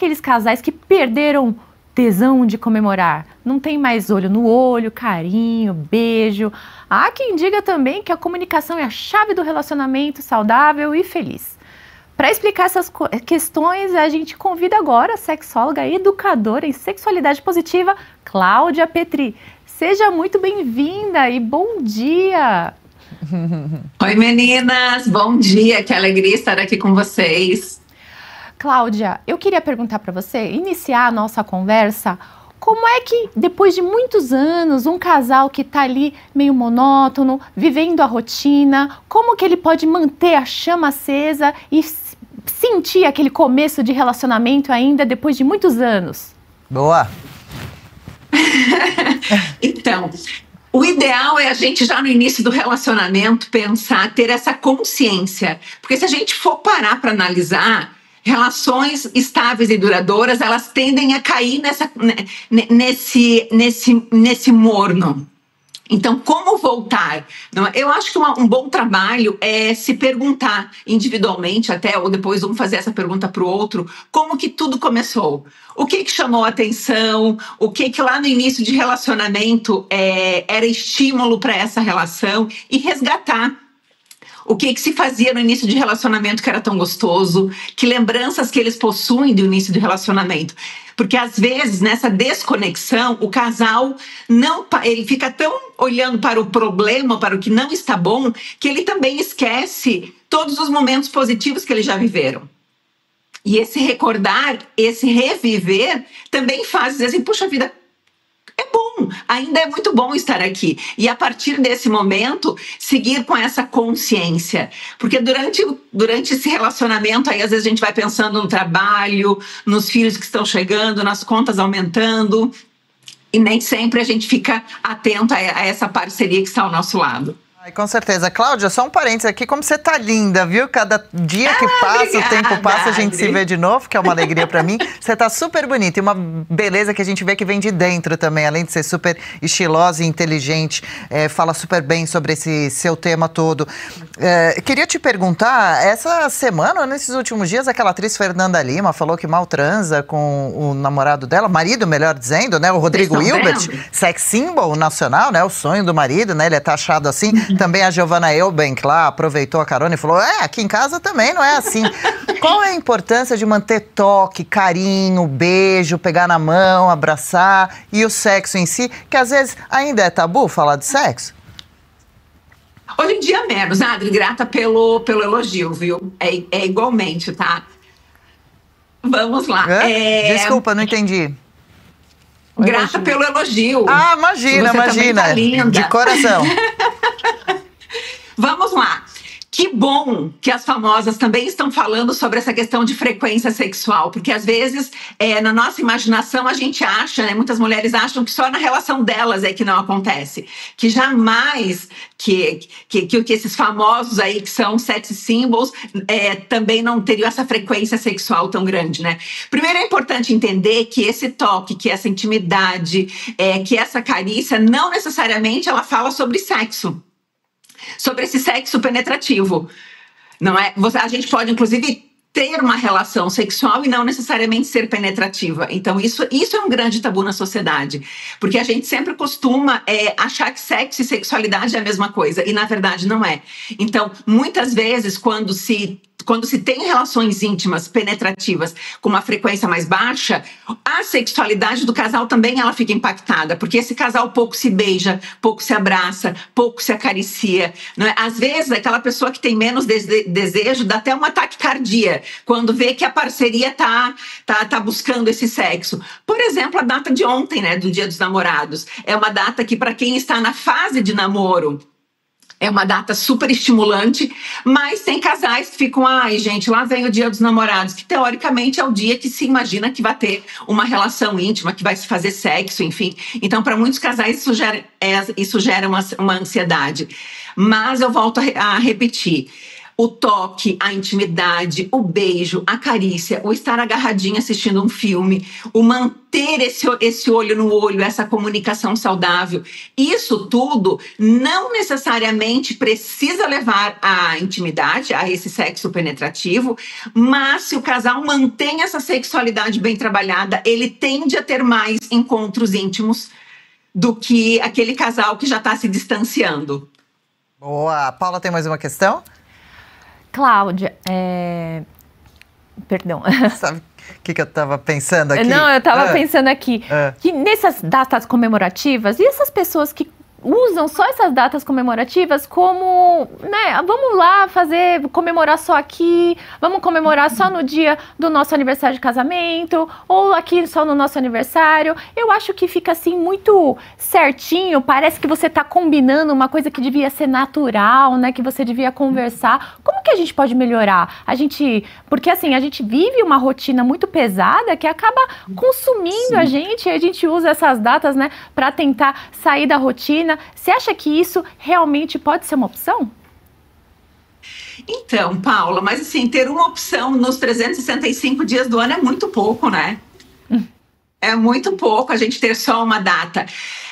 aqueles casais que perderam tesão de comemorar. Não tem mais olho no olho, carinho, beijo. Há quem diga também que a comunicação é a chave do relacionamento saudável e feliz. Para explicar essas questões, a gente convida agora a sexóloga e educadora em sexualidade positiva, Cláudia Petri. Seja muito bem-vinda e bom dia! Oi, meninas! Bom dia! Que alegria estar aqui com vocês. Cláudia, eu queria perguntar para você, iniciar a nossa conversa, como é que, depois de muitos anos, um casal que está ali meio monótono, vivendo a rotina, como que ele pode manter a chama acesa e sentir aquele começo de relacionamento ainda depois de muitos anos? Boa! Então, o ideal é a gente já no início do relacionamento pensar, ter essa consciência. Porque se a gente for parar para analisar, relações estáveis e duradouras, elas tendem a cair nesse morno. Então, como voltar? Eu acho que um bom trabalho é se perguntar individualmente, até ou depois um fazer essa pergunta para o outro, como que tudo começou? O que chamou a atenção? O que lá no início de relacionamento era estímulo para essa relação? E resgatar. O que se fazia no início de relacionamento que era tão gostoso? Que lembranças que eles possuem do início de relacionamento? Porque, às vezes, nessa desconexão, o casal ele fica tão olhando para o problema, para o que não está bom, que ele também esquece todos os momentos positivos que eles já viveram. E esse recordar, esse reviver, também faz dizer assim, puxa vida, é bom, ainda é muito bom estar aqui. E a partir desse momento, seguir com essa consciência. Porque durante esse relacionamento, aí às vezes a gente vai pensando no trabalho, nos filhos que estão chegando, nas contas aumentando. E nem sempre a gente fica atento a essa parceria que está ao nosso lado. Ai, com certeza. Cláudia, só um parênteses aqui, como você tá linda, viu? Cada dia que passa, obrigada, o tempo passa, a gente Adri. se vê de novo, que é uma alegria pra mim. Você tá super bonita e uma beleza que a gente vê que vem de dentro também, além de ser super estilosa e inteligente, fala super bem sobre esse seu tema todo. Queria te perguntar, essa semana, nesses últimos dias, aquela atriz Fernanda Lima falou que mal transa com o namorado dela, marido, melhor dizendo, né? O Rodrigo Hilbert, sex symbol nacional, né? O sonho do marido, né? Ele é taxado assim. Também a Giovanna Eubank lá aproveitou a carona e falou, aqui em casa também não é assim. Qual é a importância de manter toque, carinho, beijo, pegar na mão, abraçar e o sexo em si, que às vezes ainda é tabu falar de sexo? Hoje em dia menos, Adri, grata pelo elogio, viu? É igualmente, tá? Vamos lá. Desculpa, não entendi. Grata pelo elogio. Ah, imagina. Tá linda. De coração. Vamos lá. Que bom que as famosas também estão falando sobre essa questão de frequência sexual, porque às vezes na nossa imaginação a gente acha, né, muitas mulheres acham que só na relação delas é que não acontece, que jamais que esses famosos aí que são sex symbols também não teriam essa frequência sexual tão grande, né? Primeiro é importante entender que esse toque, que essa intimidade, que essa carícia não necessariamente ela fala sobre sexo. Sobre esse sexo penetrativo, não é? A gente pode, inclusive, ter uma relação sexual e não necessariamente ser penetrativa. Então, isso é um grande tabu na sociedade, porque a gente sempre costuma achar que sexo e sexualidade é a mesma coisa, e na verdade não é. Então, muitas vezes, quando se tem relações íntimas, penetrativas, com uma frequência mais baixa, a sexualidade do casal também ela fica impactada, porque esse casal pouco se beija, pouco se abraça, pouco se acaricia. Não é? Às vezes, aquela pessoa que tem menos desejo dá até um ataque cardíaco quando vê que a parceria tá buscando esse sexo. Por exemplo, a data de ontem, né, do Dia dos Namorados, é uma data que, para quem está na fase de namoro, é uma data super estimulante, mas tem casais que ficam, ai gente, lá vem o Dia dos Namorados, que teoricamente é o dia que se imagina que vai ter uma relação íntima, que vai se fazer sexo, enfim. Então, para muitos casais, isso gera uma ansiedade. Mas eu volto a repetir. o toque, a intimidade, o beijo, a carícia, o estar agarradinho assistindo um filme, o manter esse olho no olho, essa comunicação saudável. Isso tudo não necessariamente precisa levar à intimidade, a esse sexo penetrativo, mas se o casal mantém essa sexualidade bem trabalhada, ele tende a ter mais encontros íntimos do que aquele casal que já está se distanciando. Boa. Paula, tem mais uma questão? Cláudia, perdão. Sabe o que eu estava pensando aqui? Não, eu estava pensando aqui, que nessas datas comemorativas, e essas pessoas que usam só essas datas comemorativas como, né, vamos lá comemorar só aqui, vamos comemorar só no dia do nosso aniversário de casamento, ou aqui só no nosso aniversário. Eu acho que fica assim muito certinho, parece que você tá combinando uma coisa que devia ser natural, né, que você devia conversar. Como que a gente pode melhorar? Porque assim, a gente vive uma rotina muito pesada que acaba consumindo a gente usa essas datas, né, para tentar sair da rotina. Você acha que isso realmente pode ser uma opção? Então, Paula, mas assim, ter uma opção nos 365 dias do ano é muito pouco, né? É muito pouco a gente ter só uma data.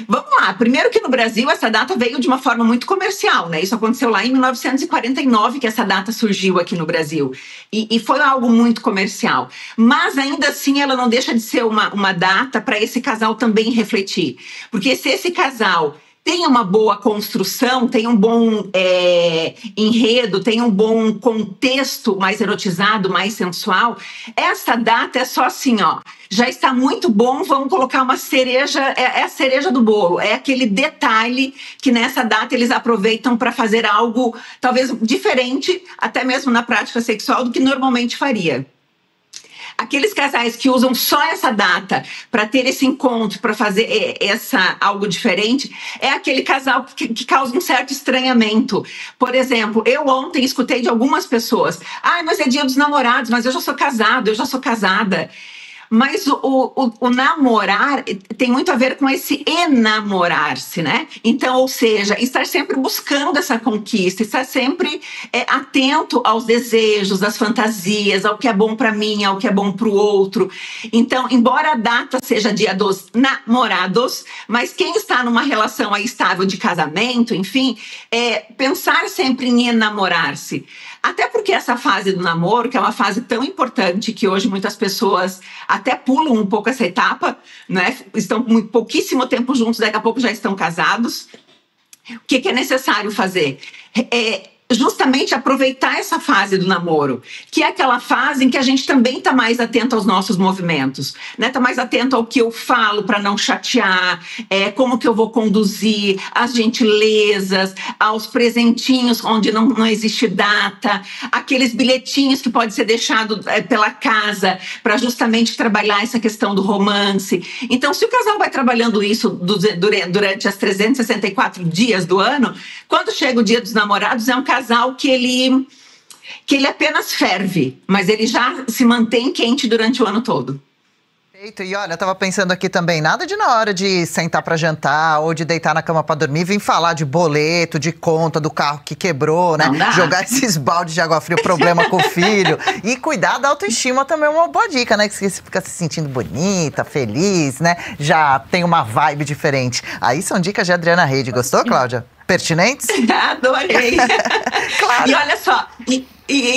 Vamos lá, primeiro que no Brasil essa data veio de uma forma muito comercial, né? Isso aconteceu lá em 1949 que essa data surgiu aqui no Brasil. E foi algo muito comercial. Mas ainda assim ela não deixa de ser uma data para esse casal também refletir. Porque se esse casal tem uma boa construção, tem um bom enredo, tem um bom contexto mais erotizado, mais sensual, essa data é só assim, ó, já está muito bom, vamos colocar uma cereja, é a cereja do bolo, é aquele detalhe que nessa data eles aproveitam para fazer algo talvez diferente, até mesmo na prática sexual, do que normalmente faria. Aqueles casais que usam só essa data para ter esse encontro, para fazer algo diferente, é aquele casal que causa um certo estranhamento. Por exemplo, eu ontem escutei de algumas pessoas: mas é dia dos namorados, mas eu já sou casado, eu já sou casada. Mas o namorar tem muito a ver com esse enamorar-se, né? Então, ou seja, estar sempre buscando essa conquista, estar sempre atento aos desejos, às fantasias, ao que é bom para mim, ao que é bom para o outro. Então, embora a data seja dia dos namorados, mas quem está numa relação aí estável de casamento, enfim, pensar sempre em enamorar-se. Até porque essa fase do namoro, que é uma fase tão importante que hoje muitas pessoas até pulam um pouco essa etapa, né? Estão pouquíssimo tempo juntos, daqui a pouco já estão casados. O que é necessário fazer? Justamente aproveitar essa fase do namoro, que é aquela fase em que a gente também está mais atento aos nossos movimentos, né? Está mais atento ao que eu falo para não chatear, como que eu vou conduzir, as gentilezas, aos presentinhos onde não existe data, aqueles bilhetinhos que pode ser deixado pela casa para justamente trabalhar essa questão do romance. Então, se o casal vai trabalhando isso durante as 364 dias do ano, quando chega o dia dos namorados, é um casal que ele apenas ferve, mas ele já se mantém quente durante o ano todo. E olha, eu tava pensando aqui também, nada de na hora de sentar para jantar ou de deitar na cama para dormir, vir falar de boleto, de conta do carro que quebrou, né? Jogar esses baldes de água fria, problema com o filho. E cuidar da autoestima também é uma boa dica, né? Que você fica se sentindo bonita, feliz, né? Já tem uma vibe diferente. Aí são dicas de Adriana Reide. Gostou, Cláudia? Pertinentes? Adorei! Claro. E olha só, e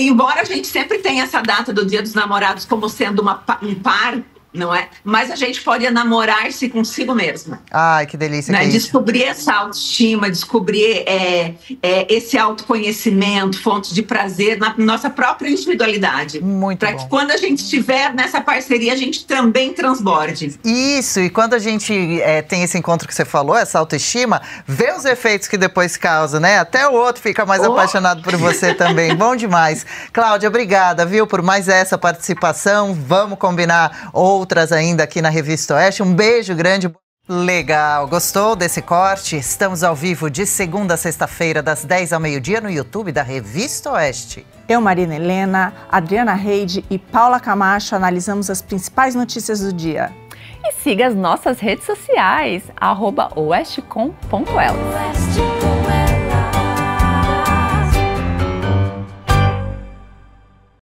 embora a gente sempre tenha essa data do Dia dos Namorados como sendo um par, não é? Mas a gente pode namorar-se consigo mesma. Ai, que delícia, né? Descobrir essa autoestima, descobrir esse autoconhecimento, fontes de prazer na nossa própria individualidade. Muito bom. Para que quando a gente estiver nessa parceria, a gente também transborde. Isso, e quando a gente tem esse encontro que você falou, essa autoestima, vê os efeitos que depois causa, né? Até o outro fica mais apaixonado por você também. Bom demais. Cláudia, obrigada, viu, por mais essa participação. Vamos combinar outras ainda aqui na Revista Oeste. Um beijo grande. Legal, gostou desse corte? Estamos ao vivo de segunda a sexta-feira, das 10 ao meio-dia, no YouTube da Revista Oeste. Eu, Marina Helena, Adriana Reide e Paula Camacho analisamos as principais notícias do dia. E siga as nossas redes sociais, @oestecom.elas.